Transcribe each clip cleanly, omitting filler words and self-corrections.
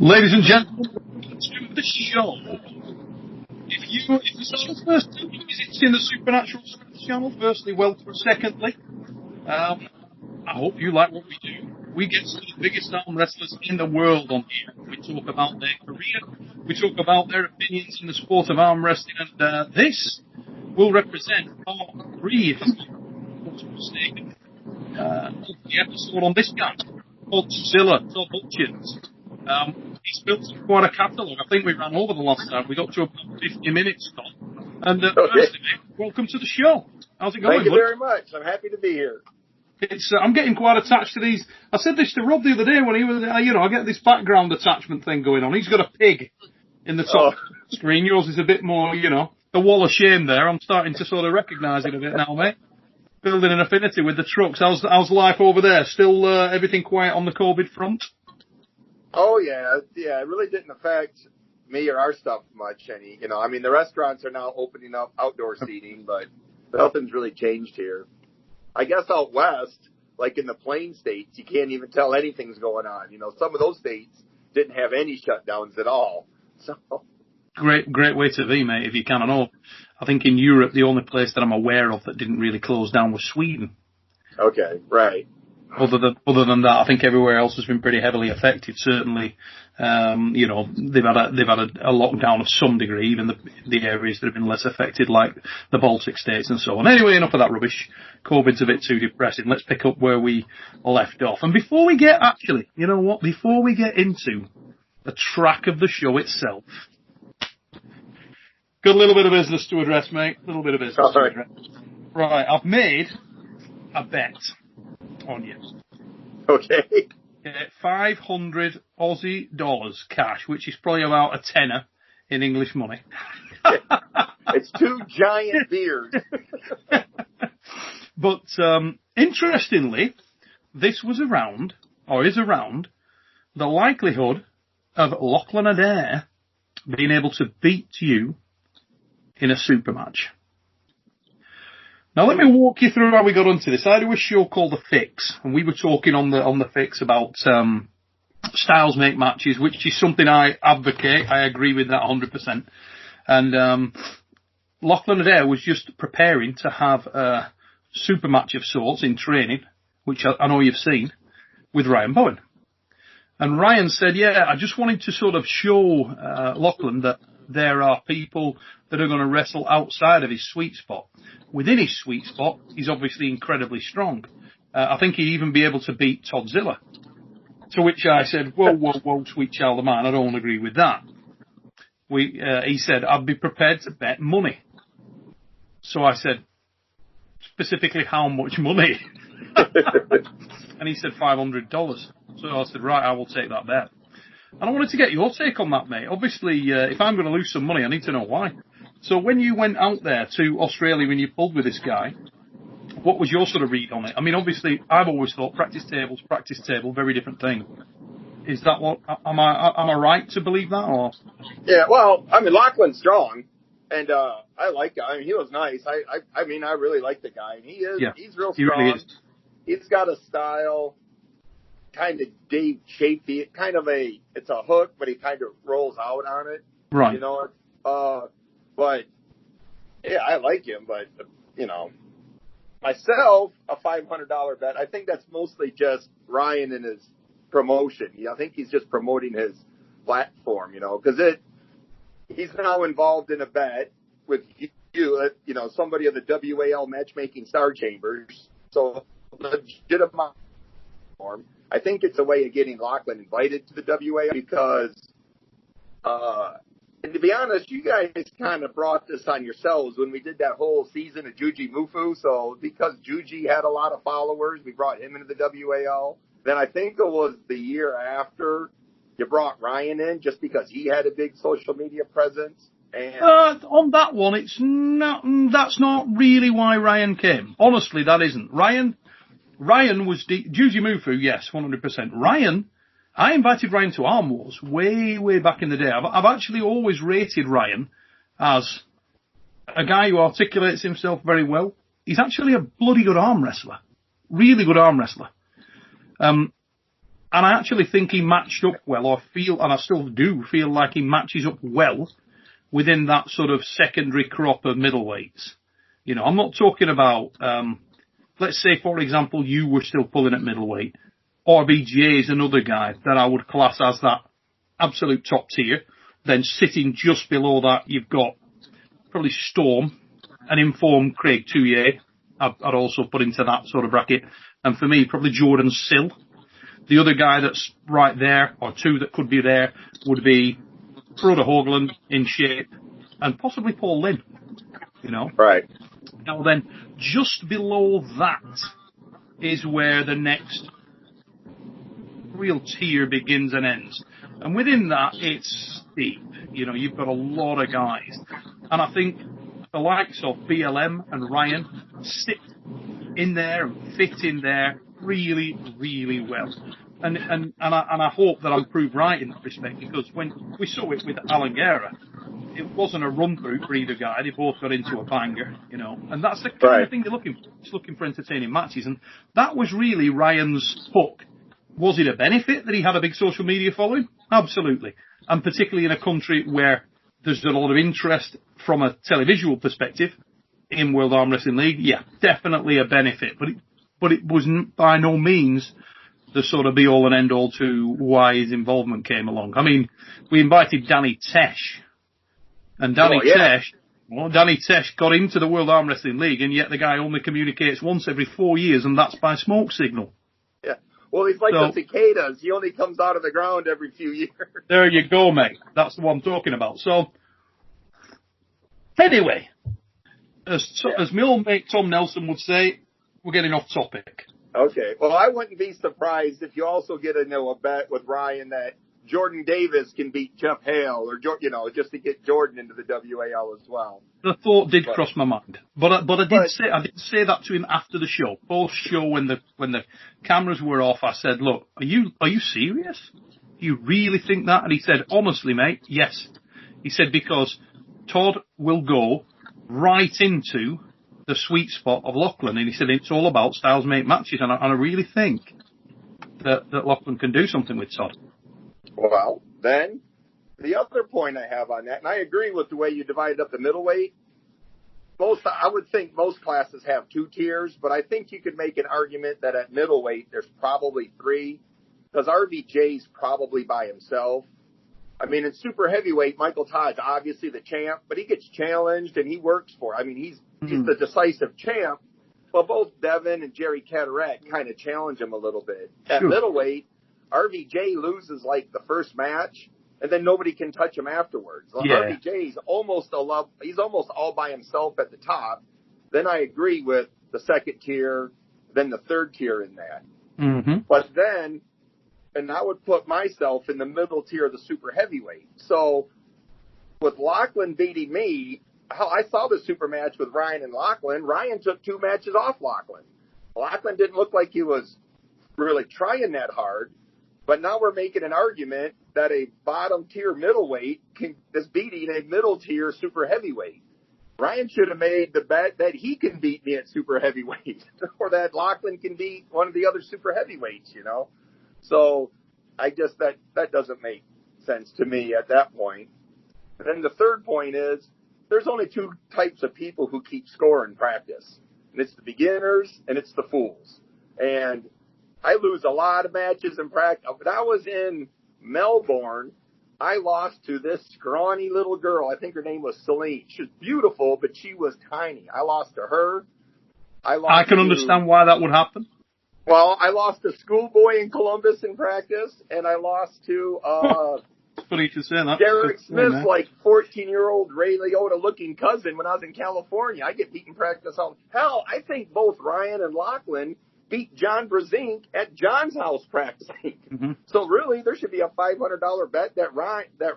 Ladies and gentlemen, welcome to the show. If this is your first time visiting the Supernatural Strength channel, firstly, welcome. Secondly, I hope you like what we do. We get some of the biggest arm wrestlers in the world on here. We talk about their career, we talk about their opinions in the sport of arm wrestling, and this will represent part 3 of the episode on this guy, Toddzilla, Todd Hutchings. He's built quite a catalogue. I think we ran over the last time. We got to about 50 minutes, Todd. And firstly, mate, welcome to the show. How's it going? Thank you very much. I'm happy to be here. It's I'm getting quite attached to these. I said this to Rob the other day when he was, I get this background attachment thing going on. He's got a pig in the top screen. Yours is a bit more, the wall of shame there. I'm starting to sort of recognise it a bit now, mate. Building an affinity with the trucks. How's life over there? Still everything quiet on the COVID front? Oh, yeah. Yeah, it really didn't affect me or our stuff much any. The restaurants are now opening up outdoor seating, but nothing's really changed here. I guess out west, like in the plain states, you can't even tell anything's going on. Some of those states didn't have any shutdowns at all. So Great way to be, mate, if you can. I think in Europe, the only place that I'm aware of that didn't really close down was Sweden. Okay, right. Other than that, I think everywhere else has been pretty heavily affected. Certainly, they've had a lockdown of some degree, even the areas that have been less affected, like the Baltic states and so on. Anyway, enough of that rubbish. COVID's a bit too depressing. Let's pick up where we left off. And before we get Before we get into the track of the show itself, got a little bit of business to address, mate. A little bit of business to address. Right, I've made a bet on you. Okay. 500 Aussie dollars cash, which is probably about a tenner in English money. It's 2 giant beers. But interestingly, this is around the likelihood of Lachlan Adair being able to beat you in a super match. Now let me walk you through how we got onto this. I do a show called The Fix, and we were talking on the Fix about styles make matches, which is something I advocate. I agree with that 100%. And Lachlan Adair was just preparing to have a super match of sorts in training, which I know you've seen, with Ryan Bowen. And Ryan said, I just wanted to sort of show Lachlan that there are people that are going to wrestle outside of his sweet spot. Within his sweet spot, he's obviously incredibly strong. I think he'd even be able to beat Toddzilla. To which I said, whoa, sweet child of mine, I don't agree with that. He said, I'd be prepared to bet money. So I said, specifically how much money? And he said $500. So I said, right, I will take that bet. And I wanted to get your take on that, mate. Obviously, if I'm going to lose some money, I need to know why. So when you went out there to Australia, when you pulled with this guy, what was your sort of read on it? I mean, obviously, I've always thought practice table, very different thing. Is that what, am I right to believe that, or? Yeah, well, Lachlan's strong, and I like him. He was nice. I really like the guy. He's real strong. He really is. He's got a style, kind of Dave Chafee, it's a hook, but he kind of rolls out on it. Right. But yeah, I like him, but myself, a $500 bet, I think that's mostly just Ryan and his promotion. I think he's just promoting his platform, because he's now involved in a bet with you, somebody of the W.A.L matchmaking star chambers. So legitimate form. I think it's a way of getting Lachlan invited to the W.A.L because, and to be honest, you guys kind of brought this on yourselves when we did that whole season of Juji Mufu. So because Juji had a lot of followers, we brought him into the W.A.L. Then I think it was the year after you brought Ryan in just because he had a big social media presence. And on that one, that's not really why Ryan came. Honestly, that isn't. Ryan was Juji Mufu, yes, 100%. I invited Ryan to Arm Wars way back in the day. I've actually always rated Ryan as a guy who articulates himself very well. He's actually a bloody good arm wrestler. Really good arm wrestler. And I actually think he matched up well, and I still do feel like he matches up well within that sort of secondary crop of middleweights. You know, I'm not talking about, let's say, for example, you were still pulling at middleweight. RBJ is another guy that I would class as that absolute top tier. Then sitting just below that, you've got probably Storm, an informed Craig Touye. I'd also put into that sort of bracket. And for me, probably Jordan Sill. The other guy that's right there, or two that could be there, would be Frode Hoagland in shape, and possibly Paul Lynn, you know. Right. Now then, just below that is where the next real tier begins and ends. And within that, it's steep. You know, you've got a lot of guys. And I think the likes of BLM and Ryan sit in there and fit in there really, really well. And I hope that I'm proved right in that respect, because when we saw it with Alan Guerra, it wasn't a run through for either guy. They both got into a banger, you know, and that's the kind of thing they're looking for. Just looking for entertaining matches, and that was really Ryan's hook. Was it a benefit that he had a big social media following? Absolutely, and particularly in a country where there's a lot of interest from a televisual perspective in World Arm Wrestling League. Yeah, definitely a benefit, but it was by no means the sort of be all and end all to why his involvement came along. I mean, we invited Danny Tesh, and Danny Tesh got into the World Arm Wrestling League, and yet the guy only communicates once every 4 years, and that's by smoke signal. Yeah. Well, he's like the cicadas. He only comes out of the ground every few years. There you go, mate. That's the one I'm talking about. So, anyway, as my old mate Tom Nelson would say, we're getting off topic. Okay. Well, I wouldn't be surprised if you also get a bet with Ryan that Jordan Davis can beat Jeff Hale, or, you know, just to get Jordan into the WAL as well. The thought did cross my mind, but I did say that to him after the show. Post show, when the cameras were off, I said, "Look, are you serious? Do you really think that?" And he said, "Honestly, mate, yes." He said, because Todd will go right into the sweet spot of Lachlan, and he said it's all about styles make matches, and I really think that Lachlan can do something with Todd. Well, then, the other point I have on that, and I agree with the way you divided up the middleweight. I would think most classes have 2 tiers, but I think you could make an argument that at middleweight there's probably 3, because RVJ's probably by himself. I mean, in super heavyweight, Michael Todd's obviously the champ, but he gets challenged and he works for it. I mean, he's the decisive champ, but both Devin and Jerry Cadet kind of challenge him a little bit. At middleweight, RVJ loses like the first match, and then nobody can touch him afterwards. RVJ's almost all by himself at the top. Then I agree with the second tier, then the third tier in that. Mm-hmm. But then, and I would put myself in the middle tier of the super heavyweight. So with Lachlan beating me, I saw the super match with Ryan and Lachlan. Ryan took 2 matches off Lachlan. Lachlan didn't look like he was really trying that hard. But now we're making an argument that a bottom tier middleweight is beating a middle tier super heavyweight. Ryan should have made the bet that he can beat me at super heavyweight, or that Lachlan can beat one of the other super heavyweights, you know? So I just, that doesn't make sense to me at that point. And then the third point is there's only 2 types of people who keep score in practice. And it's the beginners and it's the fools. And I lose a lot of matches in practice. When I was in Melbourne, I lost to this scrawny little girl. I think her name was Celine. She was beautiful, but she was tiny. I lost to her. I can understand why that would happen. Well, I lost to Schoolboy in Columbus in practice, and I lost to funny you should say that. Derek Smith's like 14-year-old Ray Liotta-looking cousin when I was in California. I get beat in practice all. Hell, I think both Ryan and Lachlan beat John Brezink at John's house practicing. Mm-hmm. So really, there should be a $500 bet that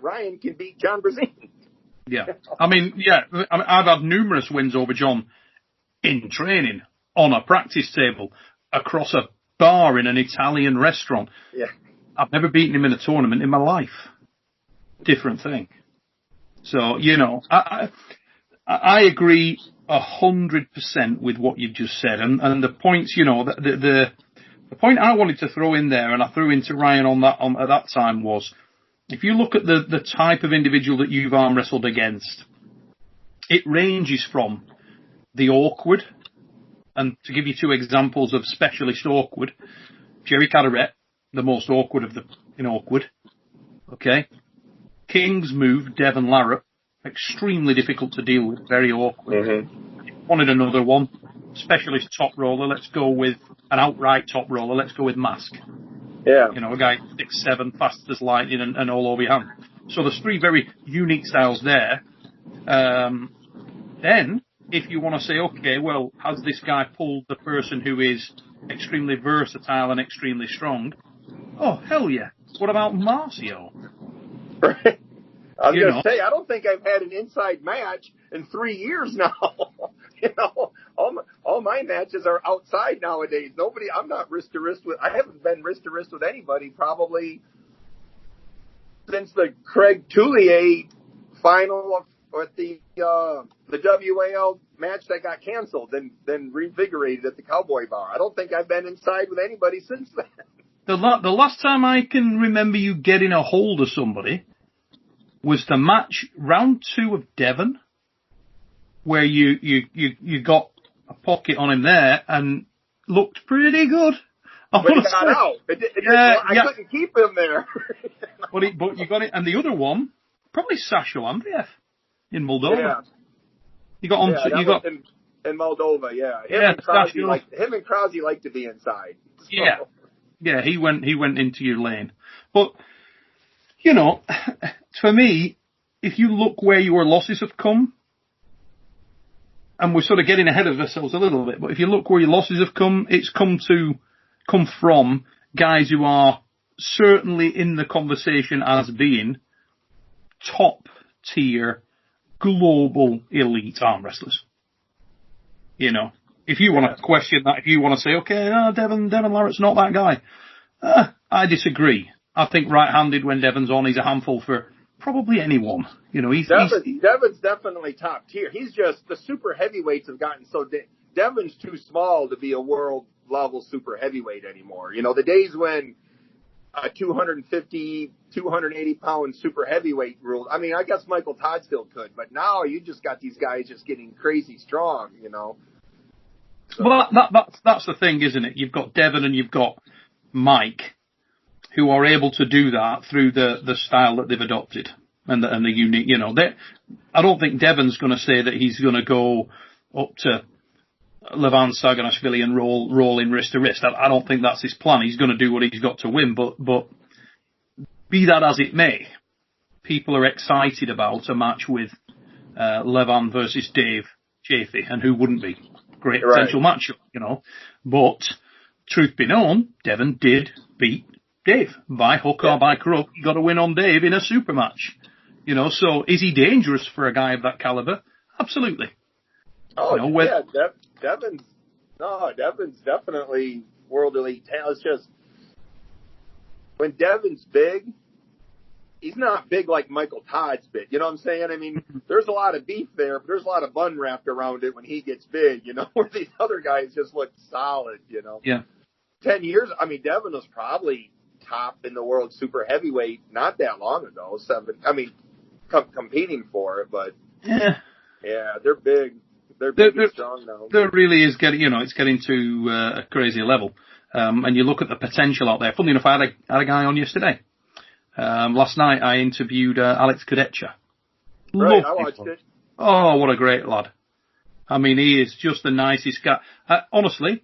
Ryan can beat John Brezink. Yeah. I mean, I've had numerous wins over John in training, on a practice table, across a bar in an Italian restaurant. Yeah. I've never beaten him in a tournament in my life. Different thing. So, you know, I agree 100% with what you've just said, and the points, you know, the The point I wanted to throw in there, and I threw into Ryan at that time, was if you look at the type of individual that you've arm wrestled against, it ranges from the awkward, and to give you two examples of specialist awkward, Jerry Cadet, the most awkward of the awkward. Okay. King's move, Devin Larratt, extremely difficult to deal with, very awkward. Mm-hmm. Wanted another one. Specialist top roller, let's go with an outright top roller, let's go with Mask. Yeah. A guy 6'7", fast as lightning and all over your hand. So there's three very unique styles there. Then, if you want to say, okay, well, has this guy pulled the person who is extremely versatile and extremely strong? Oh, hell yeah. What about Marcio? Right. I was going to say, I don't think I've had an inside match in 3 years now. All my matches are outside nowadays. I'm not wrist to wrist with, I haven't been wrist to wrist with anybody probably since the Craig Toulier final at the W.A.L. match that got canceled, then reinvigorated at the Cowboy Bar. I don't think I've been inside with anybody since then. The last time I can remember you getting a hold of somebody was the match round 2 of Devon, where you got a pocket on him there and looked pretty good. But he got out. I couldn't keep him there. But you got it. And the other one, probably Sasho Andreev in Moldova. Yeah. You got on. You got in Moldova. Yeah. Him and Krause like to be inside. So. Yeah. Yeah. He went into your lane. But for me, if you look where your losses have come, and we're sort of getting ahead of ourselves a little bit, but if you look where your losses have come, it's come from guys who are certainly in the conversation as being top tier global elite arm wrestlers. If you want to question that, if you want to say, okay, no, Devin Larratt's not that guy, I disagree. I think right-handed when Devon's on, he's a handful for probably anyone. Devon's definitely top tier. He's just, the super heavyweights have gotten so, Devon's too small to be a world level super heavyweight anymore. The days when a 250, 280 pound super heavyweight ruled. I mean, I guess Michael Todd still could, but now you just got these guys just getting crazy strong, So. Well, that's the thing, isn't it? You've got Devon and you've got Mike, who are able to do that through the style that they've adopted and the unique, I don't think Devon's going to say that he's going to go up to Levan Saganashvili and roll in wrist to wrist. I don't think that's his plan. He's going to do what he's got to win, but be that as it may, people are excited about a match with Levan versus Dave Chafee, and who wouldn't be? Great potential matchup, But truth be known, Devon did beat Dave by hook or by crook. He got a win on Dave in a super match. So is he dangerous for a guy of that caliber? Absolutely. Oh, Devon's definitely world elite talent. It's just, when Devon's big, he's not big like Michael Todd's big. You know what I'm saying? I mean, there's a lot of beef there, but there's a lot of bun wrapped around it when he gets big, where these other guys just look solid, Yeah. 10 years, Devon was probably top in the world super heavyweight not that long ago. Competing for it, but yeah, they're big. They're big and strong now. There really is it's getting to a crazy level. And you look at the potential out there. Funnily enough, I had a guy on yesterday. Last night I interviewed Alex Kadetcha. Right, I watched it. Oh, what a great lad. He is just the nicest guy. Honestly,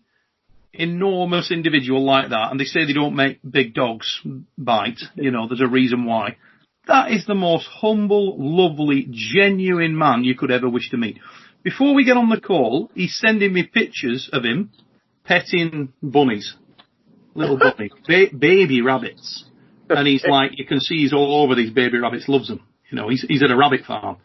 enormous individual like that, and they say they don't make big dogs bite. There's a reason why. That is the most humble, lovely, genuine man you could ever wish to meet. Before we get on the call, he's sending me pictures of him petting bunnies, little bunnies, baby rabbits. And he's like, you can see he's all over these baby rabbits, loves them. He's at a rabbit farm.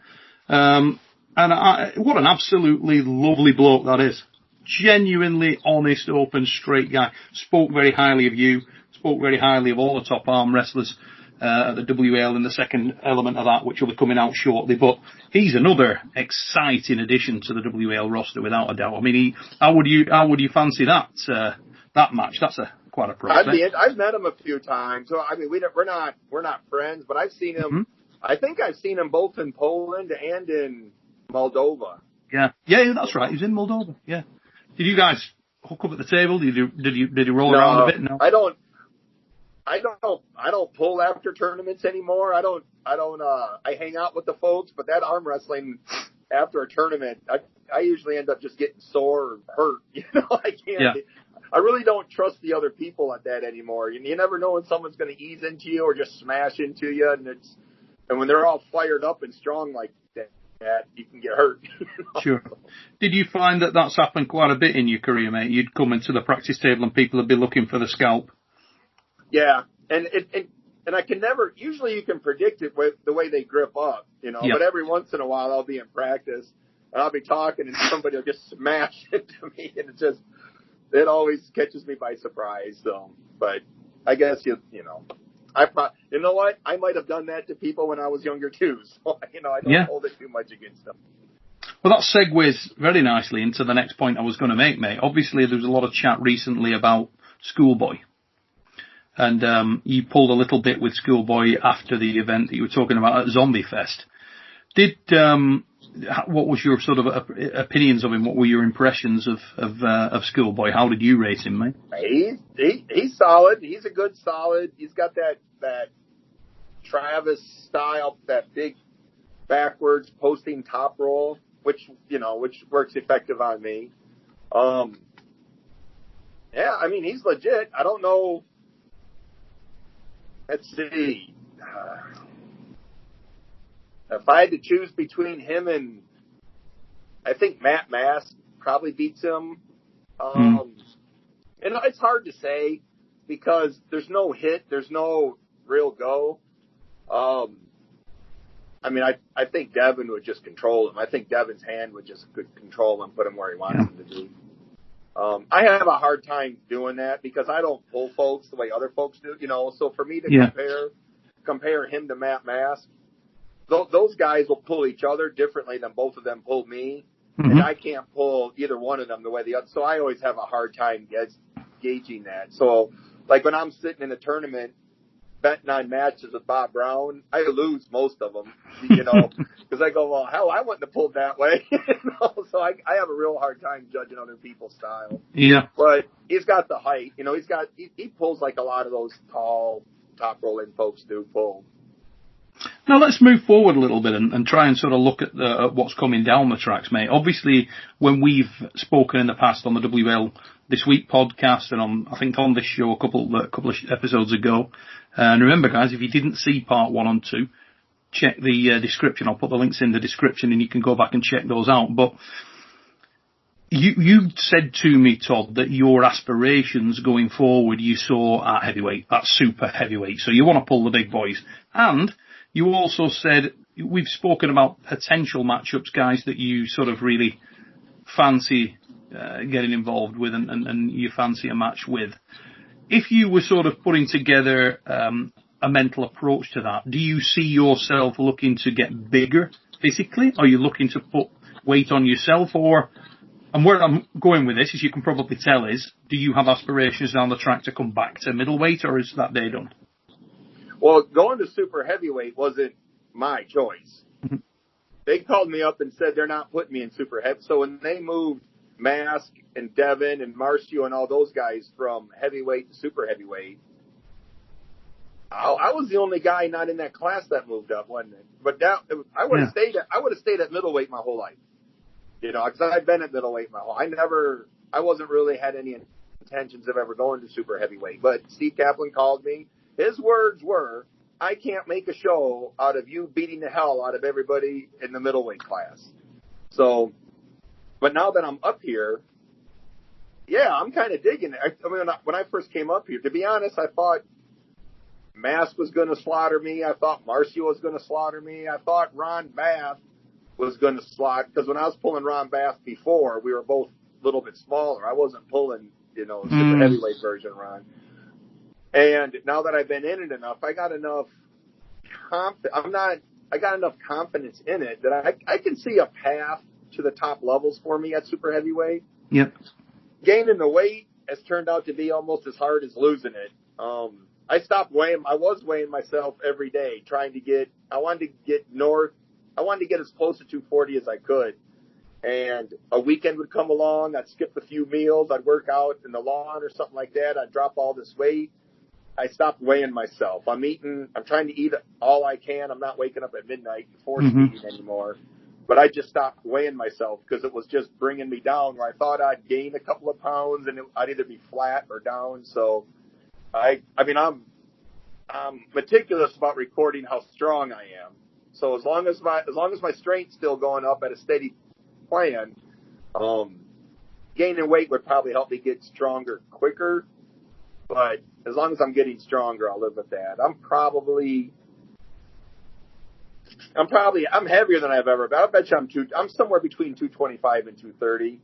What an absolutely lovely bloke that is. Genuinely honest, open, straight guy. Spoke very highly of you, spoke very highly of all the top arm wrestlers at the W.A.L in the second element of that, which will be coming out shortly. But he's another exciting addition to the W.A.L roster, without a doubt. How would you fancy that match? quite a prospect. I've met him a few times. So I mean, we're not friends, but I've seen him. Mm-hmm. I think I've seen him both in Poland and in Moldova. Yeah, that's right. He's in Moldova. Yeah. Did you guys hook up at the table? Did you roll around a bit? No, I don't pull after tournaments anymore. I hang out with the folks, but that arm wrestling after a tournament, I usually end up just getting sore or hurt. I can't. Yeah. I really don't trust the other people at that anymore. You never know when someone's going to ease into you or just smash into you, and when they're all fired up and strong like that, you can get hurt. Sure. Did you find that that's happened quite a bit in your career, mate? You'd come into the practice table and people would be looking for the scalp. Yeah, and I can never. Usually, you can predict it with the way they grip up, Yep. But every once in a while, I'll be in practice and I'll be talking, and somebody will just smash into me, and it always catches me by surprise. So, but I guess you know what? I might have done that to people when I was younger too. So I don't hold it too much against them. Well, that segues very nicely into the next point I was going to make, mate. Obviously, there was a lot of chat recently about Schoolboy. And you pulled a little bit with Schoolboy after the event that you were talking about at Zombie Fest. What was your sort of opinions of him? What were your impressions of Schoolboy? How did you rate him, mate? He's solid. He's a good solid. He's got that Travis style, that big backwards posting top roll, which works effective on me. Yeah, I mean, he's legit. I don't know. Let's see. If I had to choose between him and, I think Matt Mask probably beats him. And it's hard to say because there's no hit, there's no real go. I mean, I think Devin would just control him. I think Devin's hand would just control him, put him where he wants him to be. I have a hard time doing that because I don't pull folks the way other folks do, so for me to compare him to Matt Mask, those guys will pull each other differently than both of them pull me, and I can't pull either one of them the way the other, so I always have a hard time gauging that. So, like when I'm sitting in a tournament, betting on matches with Bob Brown, I lose most of them, because I go, well, hell, I wouldn't have pulled that way. So I have a real hard time judging other people's style. Yeah. But he's got the height. He pulls like a lot of those tall, top rolling folks do pull. Now let's move forward a little bit and try and sort of look at what's coming down the tracks, mate. Obviously, when we've spoken in the past on the W.A.L. This Week podcast and on this show a couple of episodes ago. And remember, guys, if you didn't see part 1 and 2, check the description. I'll put the links in the description and you can go back and check those out. But you said to me, Todd, that your aspirations going forward you saw at heavyweight, at super heavyweight. So you want to pull the big boys. And you also said, we've spoken about potential matchups, guys, that you sort of really fancy getting involved with and you fancy a match with. If you were sort of putting together a mental approach to that, do you see yourself looking to get bigger physically? Are you looking to put weight on yourself? And where I'm going with this, as you can probably tell, is do you have aspirations down the track to come back to middleweight, or is that day done? Well, going to super heavyweight wasn't my choice. Mm-hmm. They called me up and said they're not putting me in super heavy. So when they moved Mask and Devin and Marcio and all those guys from heavyweight to super heavyweight, I was the only guy not in that class that moved up, wasn't it? But I would have stayed at middleweight my whole life, because I've been at middleweight my whole. I wasn't really had any intentions of ever going to super heavyweight. But Steve Kaplan called me. His words were, "I can't make a show out of you beating the hell out of everybody in the middleweight class." So. But now that I'm up here, I'm kind of digging it. I mean, when I first came up here, to be honest, I thought Mask was going to slaughter me. I thought Marcio was going to slaughter me. I thought Ron Bath was going to slaughter, because when I was pulling Ron Bath before, we were both a little bit smaller. I wasn't pulling, super heavyweight version Ron. And now that I've been in it enough, I got enough confidence in it that I can see a path to the top levels for me at super heavyweight. Yep. Gaining the weight, has turned out to be almost as hard as losing it. I was weighing myself every day, I wanted to get as close to 240 as I could. And a weekend would come along, I'd skip a few meals, I'd work out in the lawn or something like that, I'd drop all this weight. I stopped weighing myself. I'm trying to eat all I can. I'm not waking up at midnight and force eating anymore. But I just stopped weighing myself because it was just bringing me down where I thought I'd gain a couple of pounds and I'd either be flat or down. So I'm meticulous about recording how strong I am. So as long as my strength's still going up at a steady plan, gaining weight would probably help me get stronger quicker. But as long as I'm getting stronger, I'll live with that. I'm heavier than I've ever been. I bet you I'm somewhere between 225 and 230.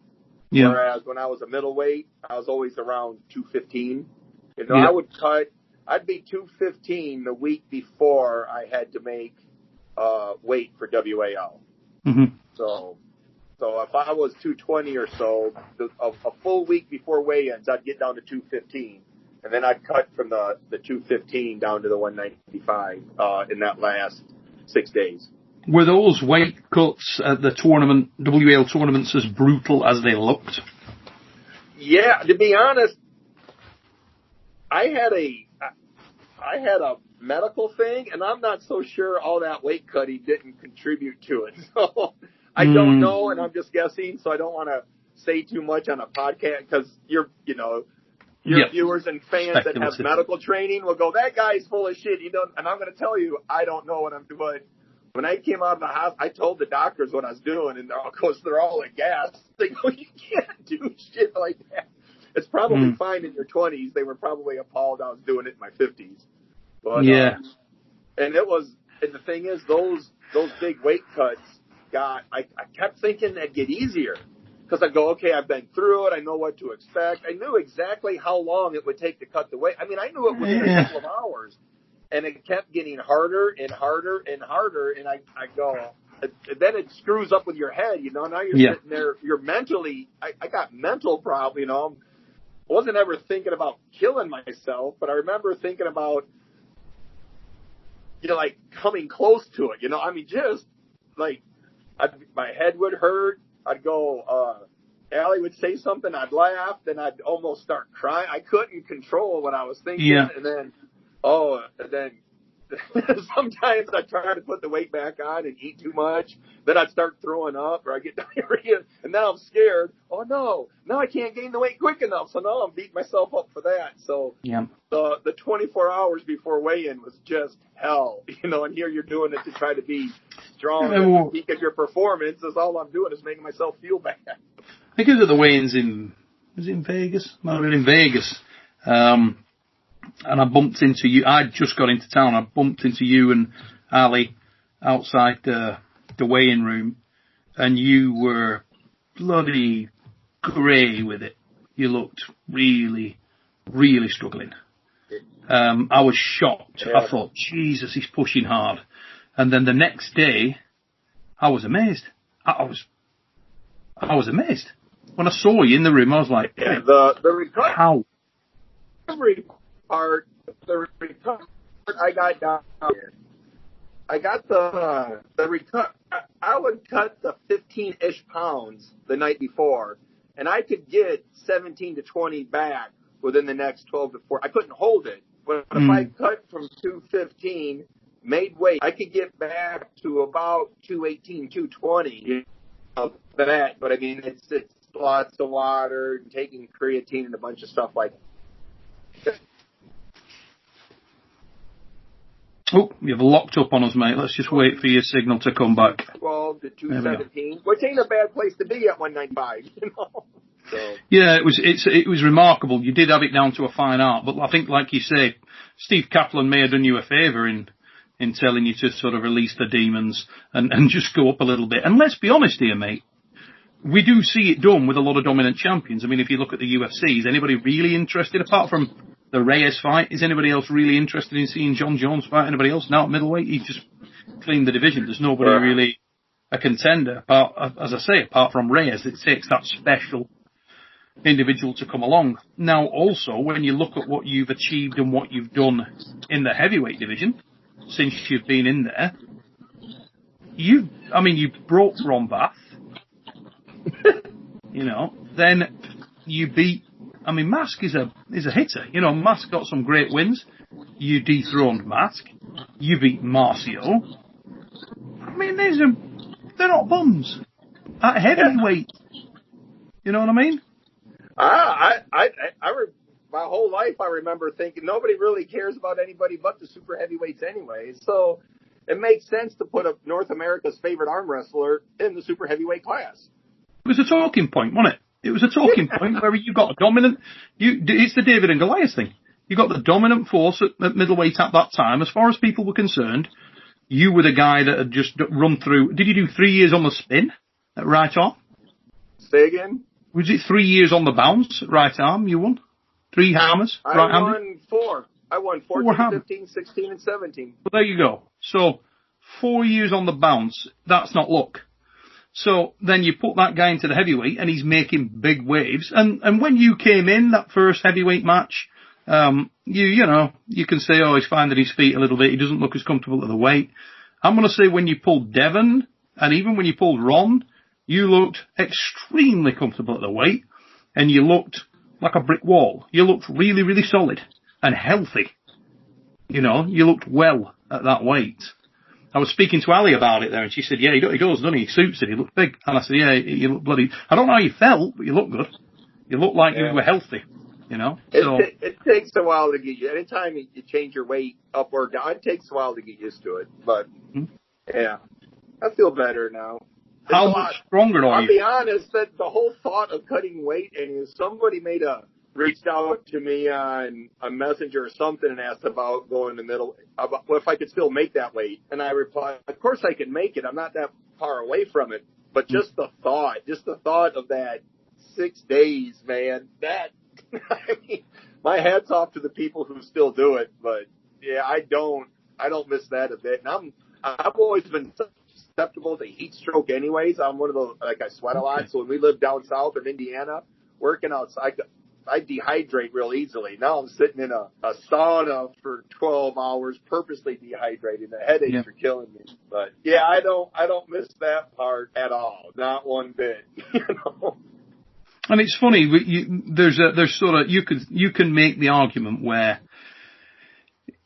Yeah. Whereas when I was a middleweight, I was always around 215. You know, I'd be 215 the week before I had to make weight for W.A.L. Mm-hmm. So if I was 220 or so, a full week before weigh-ins, I'd get down to 215. And then I'd cut from the 215 down to the 195 in that last 6 days. Were those weight cuts at the tournament, W.A.L. tournaments, as brutal as they looked? Yeah, to be honest, I had a medical thing, and I'm not so sure all that weight cutting didn't contribute to it. So I don't know, and I'm just guessing, so I don't want to say too much on a podcast because your viewers and fans that have medical training will go, that guy's full of shit. And I'm going to tell you, I don't know what I'm doing. When I came out of the house, I told the doctors what I was doing, and of course they're all aghast. They go, you can't do shit like that. It's probably fine in your 20s. They were probably appalled I was doing it in my 50s. But, and the thing is, those big weight cuts I kept thinking they'd get easier. Because I go, okay, I've been through it. I know what to expect. I knew exactly how long it would take to cut the weight. I mean, I knew it within a couple of hours. And it kept getting harder and harder and harder. And I go, then it screws up with your head, you know. Now you're sitting there, you're mentally, I got mental problems, you know. I wasn't ever thinking about killing myself, but I remember thinking about, you know, like coming close to it, you know. I mean, just like my head would hurt. I'd go, Allie would say something, I'd laugh, then I'd almost start crying. I couldn't control what I was thinking. And then sometimes I'd try to put the weight back on and eat too much. Then I'd start throwing up or I get diarrhea. And now I'm scared. Oh, no. Now I can't gain the weight quick enough. So now I'm beating myself up for that. So the 24 hours before weigh-in was just hell. You know, and here you're doing it to try to be strong and peak at your performance. Is all I'm doing is making myself feel bad. I think it was at the weigh-ins in Vegas? No, in Vegas. And I bumped into you. I'd just got into town. I bumped into you and Ali outside the weigh-in room, and you were bloody grey with it. You looked really, really struggling. I was shocked. I thought, Jesus, he's pushing hard. And then the next day, I was amazed. I was amazed. When I saw you in the room, I was like, how? The recovery I got down here. I got the recovery. I would cut the 15-ish pounds the night before, and I could get 17 to 20 back within the next 12 to 4. I couldn't hold it. But if I cut from 215, made weight, I could get back to about 218, 220. That, but I mean, it's lots of water, and taking creatine and a bunch of stuff like that. Oh, you've locked up on us, mate. Let's just wait for your signal to come back. 12 to 217, which ain't a bad place to be at 195, you know. So. Yeah, it was remarkable. You did have it down to a fine art, but I think, like you say, Steve Kaplan may have done you a favour in telling you to sort of release the demons and just go up a little bit. And let's be honest here, mate. We do see it done with a lot of dominant champions. I mean, if you look at the UFC, is anybody really interested, apart from the Reyes fight, is anybody else really interested in seeing John Jones fight anybody else? Now at middleweight, he just cleaned the division. There's nobody really a contender, as I say, apart from Reyes. It takes that special individual to come along. Now, also, when you look at what you've achieved and what you've done in the heavyweight division since you've been in there, you broke Ron Bath, then you beat, Mask is a hitter. Mask got some great wins. You dethroned Mask. You beat Marcio. They're not bums at heavyweight. You know what I mean? My whole life I remember thinking nobody really cares about anybody but the super heavyweights anyway. So it makes sense to put up North America's favorite arm wrestler in the super heavyweight class. It was a talking point, wasn't it? It was a talking point where you got a dominant. It's the David and Goliath thing. You got the dominant force at middleweight at that time. As far as people were concerned, you were the guy that had just run through. Did you do 3 years on the spin at right arm? Say again? Was it 3 years on the bounce at right arm you won? 3 hammers? I won 4. I won 14, 15, 16, and 17. Well, there you go. So 4 years on the bounce, that's not luck. So then you put that guy into the heavyweight and he's making big waves. And when you came in, that first heavyweight match, you can say, he's finding his feet a little bit. He doesn't look as comfortable at the weight. I'm going to say when you pulled Devin and even when you pulled Ron, you looked extremely comfortable at the weight and you looked like a brick wall. You looked really, really solid and healthy. You looked well at that weight. I was speaking to Ali about it there, and she said, yeah, he does, doesn't he? He suits it. He looked big. And I said, yeah, you look bloody... I don't know how you felt, but you look good. You look like you were healthy, It takes a while to get you... Anytime you change your weight up or down, it takes a while to get used to it. But, yeah, I feel better now. How much stronger are you? I'll be honest, that the whole thought of cutting weight, and somebody reached out to me on a messenger or something and asked about going to if I could still make that weight. And I replied, of course I can make it. I'm not that far away from it. But just the thought of that 6 days, man, my hat's off to the people who still do it. But yeah, I don't miss that a bit. And I've always been susceptible to heat stroke anyways. I'm one of those, I sweat a lot. So when we lived down south of Indiana, working outside, I dehydrate real easily. Now I'm sitting in a sauna for 12 hours, purposely dehydrating. The headaches are killing me. But yeah, I don't miss that part at all. Not one bit. And it's funny. You can make the argument where,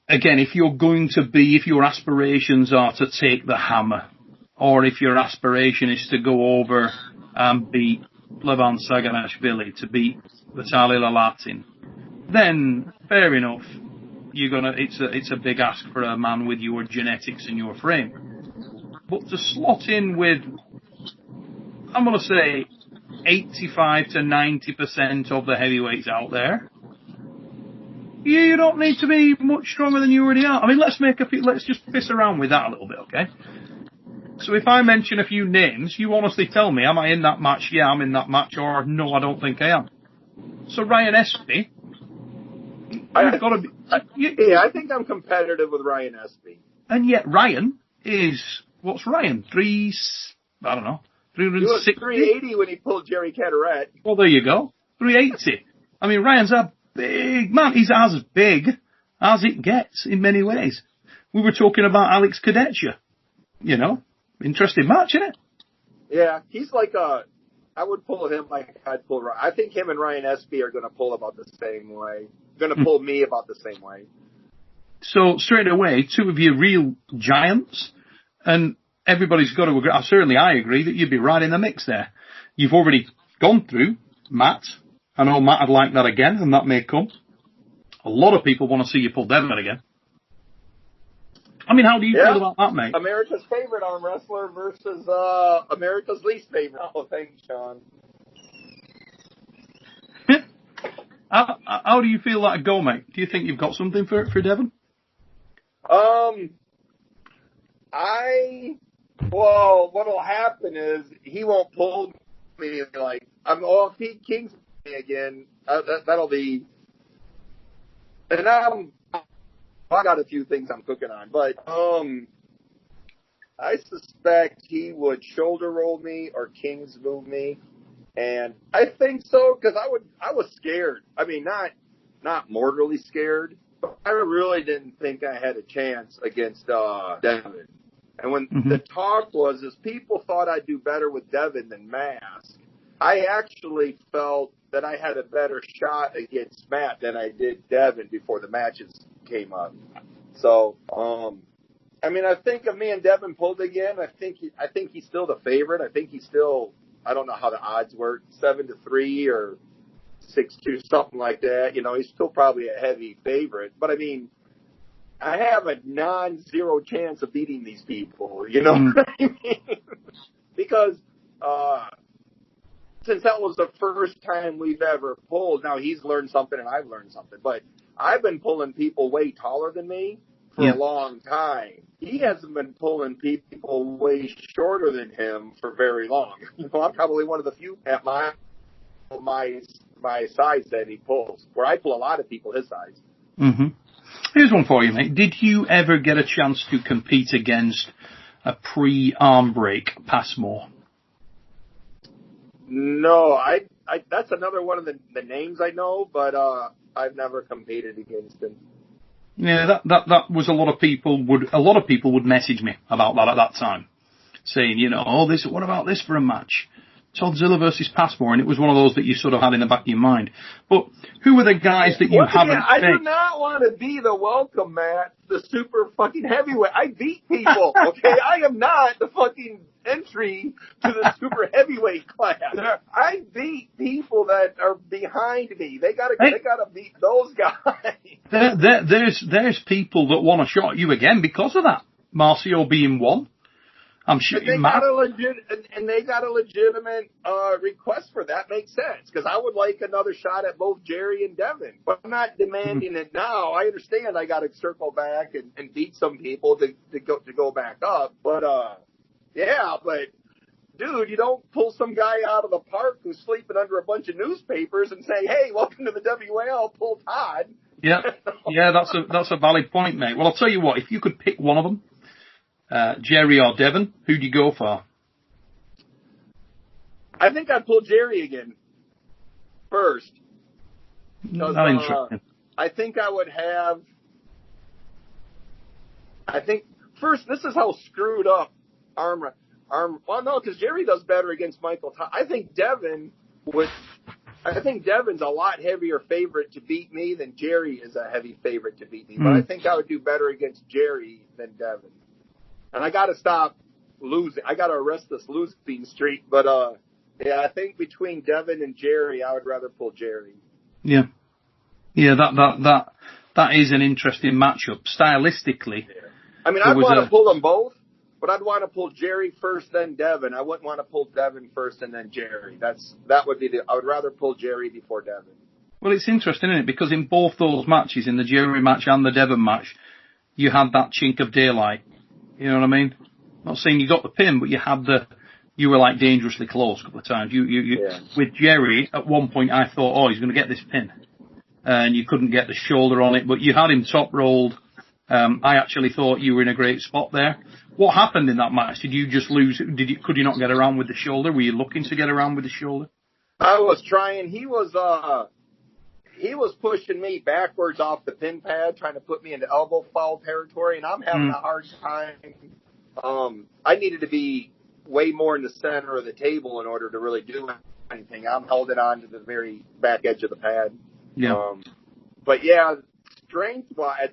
again, if your aspirations are to take the hammer, or if your aspiration is to go over and beat Levan Saganashvili, to beat Vitaly Lalatin, then fair enough. It's a big ask for a man with your genetics and your frame. But to slot in with, I'm going to say, 85 to 90% of the heavyweights out there, you don't need to be much stronger than you already are. Let's just piss around with that a little bit, okay? So if I mention a few names, you honestly tell me, am I in that match? Yeah, I'm in that match, or no, I don't think I am. So Ryan Espy, I've got to be... I think I'm competitive with Ryan Espy. And yet Ryan is, what's Ryan? 360? He was 380 when he pulled Jerry Caderet. Well, there you go. 380. Ryan's a big man. He's as big as it gets in many ways. We were talking about Alex Cadet. Interesting match, isn't it? Yeah, he's I would pull him like I'd pull Ryan. I think him and Ryan Espy are going to pull about the same way. Going to pull me about the same way. So straight away, two of you real giants, and everybody's got to agree. I agree that you'd be right in the mix there. You've already gone through Matt. I know Matt would like that again, and that may come. A lot of people want to see you pull Devin again. How do you feel about that, mate? America's favorite arm wrestler versus America's least favorite. Oh, thanks, Sean. How do you feel that'd go, mate? Do you think you've got something for Devin? What'll happen is he won't pull me if he kings me again, that'll be, and I got a few things I'm cooking on, but I suspect he would shoulder roll me or kings move me, And I think so, because I was scared. I mean, not mortally scared, but I really didn't think I had a chance against Devin. And when the talk was, is people thought I'd do better with Devin than Mask. I actually felt that I had a better shot against Matt than I did Devin before the matches came up. So, I mean, I think if me and Devin pulled again, I think he's still the favorite. I think he's still, I don't know how the odds work, 7-3 or 6-2, something like that. You know, he's still probably a heavy favorite. But I mean, I have a non-zero chance of beating these people. You know what I mean? Because since that was the first time we've ever pulled, now he's learned something and I've learned something. But I've been pulling people way taller than me for a long time. He hasn't been pulling people way shorter than him for very long. You know, I'm probably one of the few at my size that he pulls, where I pull a lot of people his size. Mm-hmm. Here's one for you, mate. Did you ever get a chance to compete against a pre-arm break Passmore? No, I that's another one of the names I know, but I've never competed against him. Yeah, that was a lot of people would message me about that at that time, saying, you know, oh, what about this for a match? Toddzilla versus Passmore, and it was one of those that you sort of had in the back of your mind. But who were the guys that you haven't I do not want to be the welcome mat, the super fucking heavyweight. I beat people, okay? I am not the fucking entry to the super heavyweight class. I beat people that are behind me. They gotta beat those guys. There's people that want to shot at you again because of that. Marcio being one. I'm sure they got a legitimate request for that. Makes sense, because I would like another shot at both Jerry and Devin, but I'm not demanding it now. I understand I got to circle back and beat some people to go back up, but but dude, you don't pull some guy out of the park who's sleeping under a bunch of newspapers and say, "Hey, welcome to the W.A.L. Pull Todd." Yeah, that's a valid point, mate. Well, I'll tell you what. If you could pick one of them, Jerry or Devin, who do you go for? I think I'd pull Jerry again first. Not interesting. I think I would have. I think first, this is how screwed up well, no, because Jerry does better against Michael Todd. I think Devin's a lot heavier favorite to beat me than Jerry is a heavy favorite to beat me. But I think I would do better against Jerry than Devin. And I got to stop losing. I got to arrest this losing streak. But I think between Devin and Jerry, I would rather pull Jerry. Yeah, that is an interesting matchup stylistically. Yeah. I mean, I'd want to pull them both. But I'd want to pull Jerry first, then Devin. I wouldn't want to pull Devin first and then Jerry. I would rather pull Jerry before Devin. Well, it's interesting, isn't it? Because in both those matches, in the Jerry match and the Devin match, you had that chink of daylight. You know what I mean? Not saying you got the pin, but you were like dangerously close a couple of times. With Jerry, at one point I thought, oh, he's going to get this pin. And you couldn't get the shoulder on it, but you had him top rolled. I actually thought you were in a great spot there. What happened in that match? Did you just lose? Could you not get around with the shoulder? Were you looking to get around with the shoulder? I was trying. He was pushing me backwards off the pin pad, trying to put me into elbow foul territory, and I'm having a hard time. I needed to be way more in the center of the table in order to really do anything. I'm holding on to the very back edge of the pad. Yeah. But yeah, strength-wise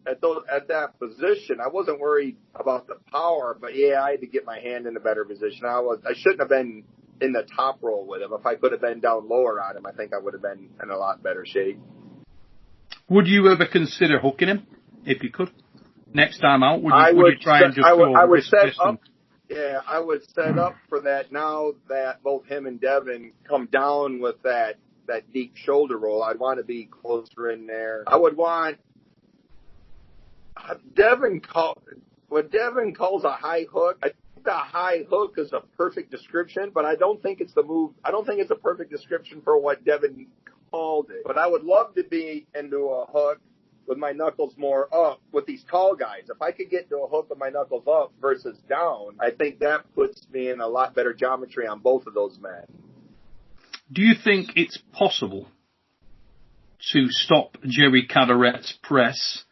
at that position, I wasn't worried about the power, but yeah, I had to get my hand in a better position. I shouldn't have been in the top roll with him. If I could have been down lower on him, I think I would have been in a lot better shape. Would you ever consider hooking him if you could? Next time out, would you try and just go I would set up. Yeah, I would set up for that. Now that both him and Devin come down with that deep shoulder roll, I'd want to be closer in there. I would want what Devin calls a high hook. I think the high hook is a perfect description, but I don't think it's the move. I don't think it's a perfect description for what Devin called it. But I would love to be into a hook with my knuckles more up with these tall guys. If I could get to a hook with my knuckles up versus down, I think that puts me in a lot better geometry on both of those men. Do you think it's possible to stop Jerry Cadet's press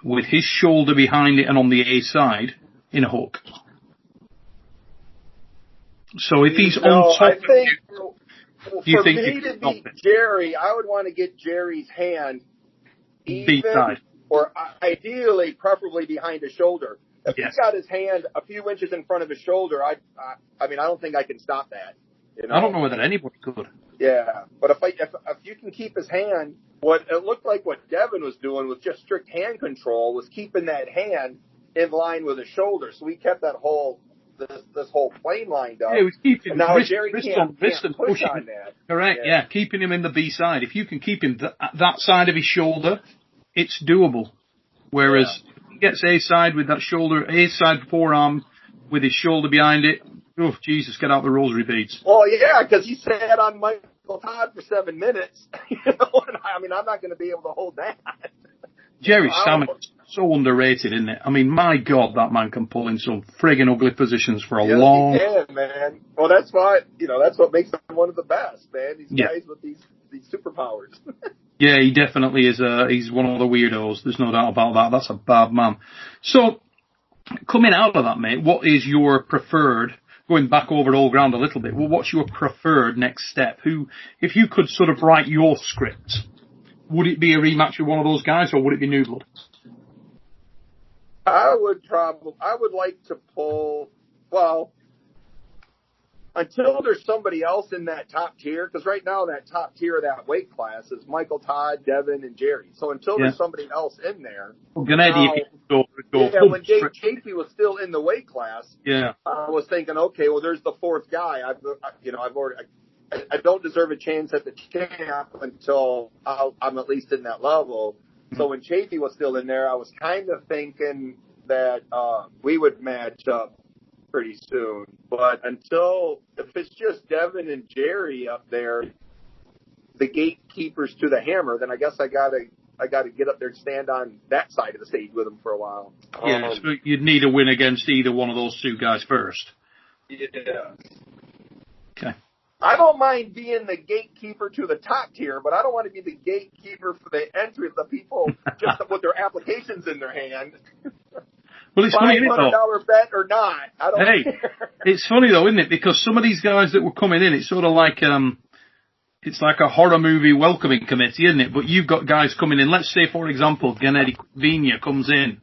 with his shoulder behind it and on the A side in a hook? So if he's on top of you, do you think you can stop it? Jerry, I would want to get Jerry's hand B-side. or ideally, preferably behind his shoulder. If he's got his hand a few inches in front of his shoulder, I don't think I can stop that. You know? I don't know whether anybody could. Yeah, but if you can keep his hand, what it looked like what Devin was doing with just strict hand control was keeping that hand in line with his shoulder. So he kept that whole this whole plane lined up. Yeah, he was keeping and now wrist, Jerry wrist can't on wrist and push pushing. on that. Correct, yeah, keeping him in the B side. If you can keep him that side of his shoulder, it's doable. Whereas if he gets A side with that shoulder, A side forearm with his shoulder behind it, oh, Jesus, get out the rosary beads. Well, yeah, because he sat on Michael Todd for 7 minutes. You know, and I'm not going to be able to hold that. Jerry's stamina is so underrated, isn't it? I mean, my God, that man can pull in some friggin' ugly positions for a long... He can, man. Well, that's what makes him one of the best, man. These guys with these superpowers. Yeah, he definitely is. He's one of the weirdos. There's no doubt about that. That's a bad man. So, coming out of that, mate, what is your preferred... Going back over old ground a little bit, well, what's your preferred next step? If you could sort of write your script, would it be a rematch with one of those guys, or would it be New Blood? I would like to pull, well, until there's somebody else in that top tier, because right now that top tier of that weight class is Michael Todd, Devin, and Jerry. So until there's somebody else in there. Well, when JP was still in the weight class, I was thinking, okay, well, there's the fourth guy. I don't deserve a chance at the champ until I'm at least in that level. So when JP was still in there, I was kind of thinking that we would match up pretty soon. But if it's just Devin and Jerry up there, the gatekeepers to the hammer, then I guess I gotta get up there and stand on that side of the stage with them for a while. Yeah, so you'd need a win against either one of those two guys first. Yeah. Okay. I don't mind being the gatekeeper to the top tier, but I don't want to be the gatekeeper for the entry of the people just with their applications in their hand. Well, it's funny, isn't it, though? $500 bet or not, I don't care. It's funny though, isn't it? Because some of these guys that were coming in, it's sort of like it's like a horror movie welcoming committee, isn't it? But you've got guys coming in. Let's say, for example, Gennady Vina comes in,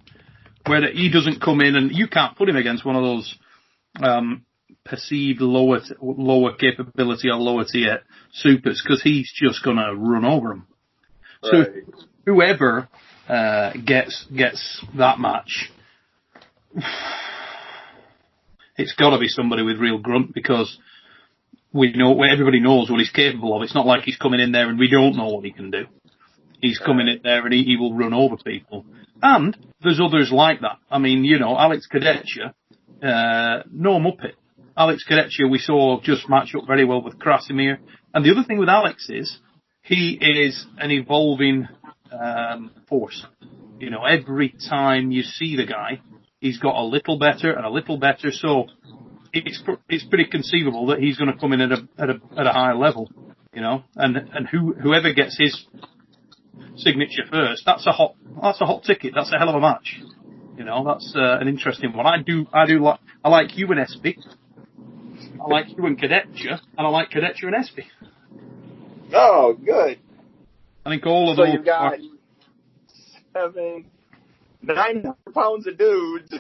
where he doesn't come in, and you can't put him against one of those perceived lower capability or lower tier supers, because he's just going to run over them. Right. So whoever gets that match, it's got to be somebody with real grunt, because everybody knows what he's capable of. It's not like he's coming in there and we don't know what he can do. He's coming in there and he will run over people. And there's others like that. I mean, Alex Cadet, no muppet. Alex Cadet, we saw just match up very well with Krasimir. And the other thing with Alex is he is an evolving force. Every time you see the guy, he's got a little better and a little better. So it's pretty conceivable that he's going to come in at a higher level, and whoever gets his signature first, that's a hot ticket. That's a hell of a match. That's an interesting one. I like you and Espy. I like you and Cadetcha, and I like Cadetcha and Espy. Oh, good. I think all of those. So you've got 900 pounds of dudes.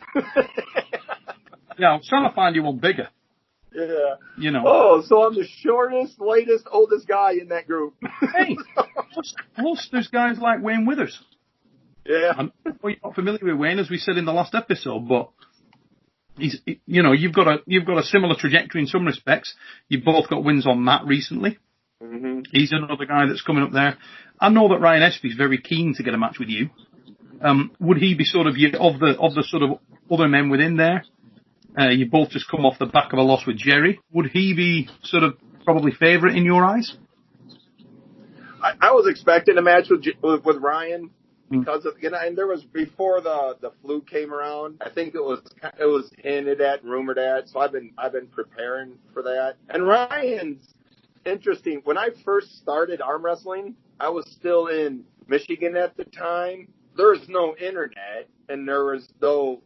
Yeah, I was trying to find you one bigger. Yeah. Oh, so I'm the shortest, latest, oldest guy in that group. Hey, plus there's guys like Wayne Withers. Yeah. You're not familiar with Wayne, as we said in the last episode, but you've got a similar trajectory in some respects. You've both got wins on Matt recently. Mm-hmm. He's another guy that's coming up there. I know that Ryan Espy's very keen to get a match with you. Would he be sort of of the sort of other men within there? You both just come off the back of a loss with Jerry. Would he be sort of probably favourite in your eyes? I was expecting a match with Ryan because of, and there was before the flu came around. I think it was hinted at, rumored at. So I've been preparing for that. And Ryan's interesting. When I first started arm wrestling, I was still in Michigan at the time. There was no internet, and there was no,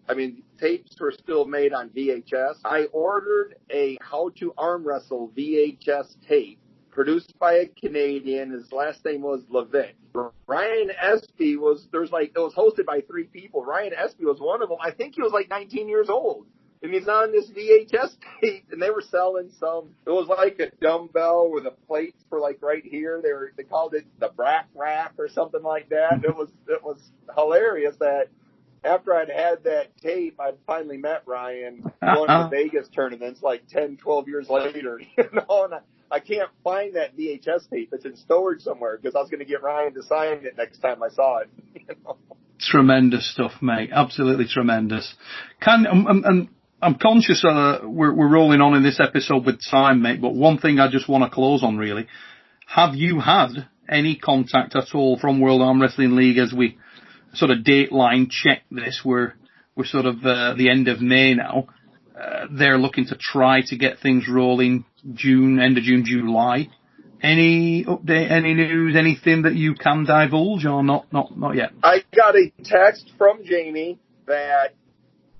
tapes were still made on VHS. I ordered a How to Arm Wrestle VHS tape produced by a Canadian. His last name was Levitt. Ryan Espy it was hosted by 3 people. Ryan Espy was one of them. I think he was like 19 years old. And he's on this VHS tape, and they were selling it was like a dumbbell with a plate for like right here. They called it the Brack Rack or something like that. It was hilarious that after I'd had that tape, I'd finally met Ryan going to Vegas tournaments like 10, 12 years later, and I can't find that VHS tape. It's in storage somewhere because I was going to get Ryan to sign it next time I saw it. Tremendous stuff, mate. Absolutely tremendous. I'm conscious we're rolling on in this episode with time, mate, but one thing I just want to close on, really. Have you had any contact at all from World Arm Wrestling League as we sort of dateline check this? We're sort of the end of May now. They're looking to try to get things rolling end of June, July. Any update, any news, anything that you can divulge or not yet? I got a text from Jamie that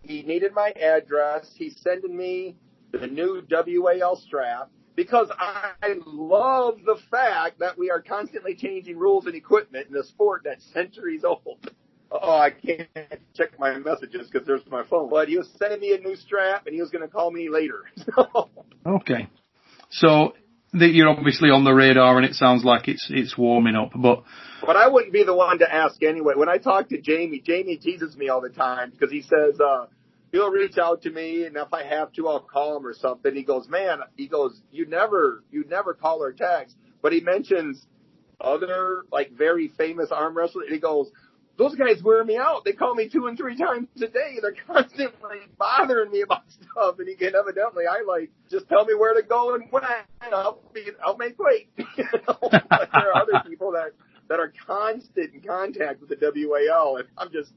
he needed my address. He's sending me the new W.A.L strap because I love the fact that we are constantly changing rules and equipment in a sport that's centuries old. Oh, I can't check my messages because there's my phone. But he was sending me a new strap, and he was going to call me later. Okay. So you're obviously on the radar, and it sounds like it's warming up. But I wouldn't be the one to ask anyway. When I talk to Jamie teases me all the time because he says he'll reach out to me, and if I have to, I'll call him or something. He goes, you never call or text. But he mentions other like very famous arm wrestlers, and he goes, those guys wear me out. They call me 2 and 3 times a day. They're constantly bothering me about stuff. And evidently, just tell me where to go and when. I'll make weight. But there are other people that are constant in contact with the WAL. And I'm just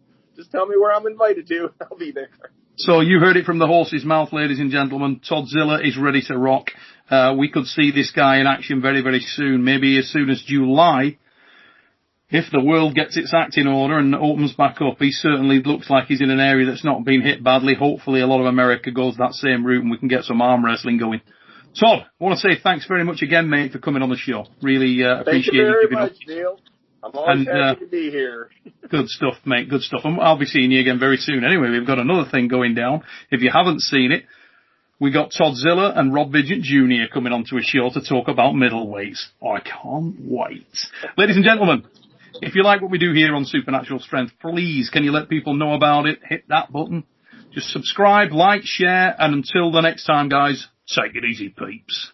tell me where I'm invited to. I'll be there. So you heard it from the horse's mouth, ladies and gentlemen. Toddzilla is ready to rock. We could see this guy in action very, very soon. Maybe as soon as July. If the world gets its act in order and opens back up, he certainly looks like he's in an area that's not been hit badly. Hopefully a lot of America goes that same route and we can get some arm wrestling going. Todd, I want to say thanks very much again, mate, for coming on the show. Really appreciate you giving up. Thank you very much, Neil. I'm always happy to be here. Good stuff, mate. Good stuff. And I'll be seeing you again very soon. Anyway, we've got another thing going down. If you haven't seen it, we got Toddzilla and Rob Bidget Jr. coming onto a show to talk about middleweights. Oh, I can't wait. Ladies and gentlemen, if you like what we do here on Supernatural Strength, please, can you let people know about it? Hit that button. Just subscribe, like, share, and until the next time, guys, take it easy, peeps.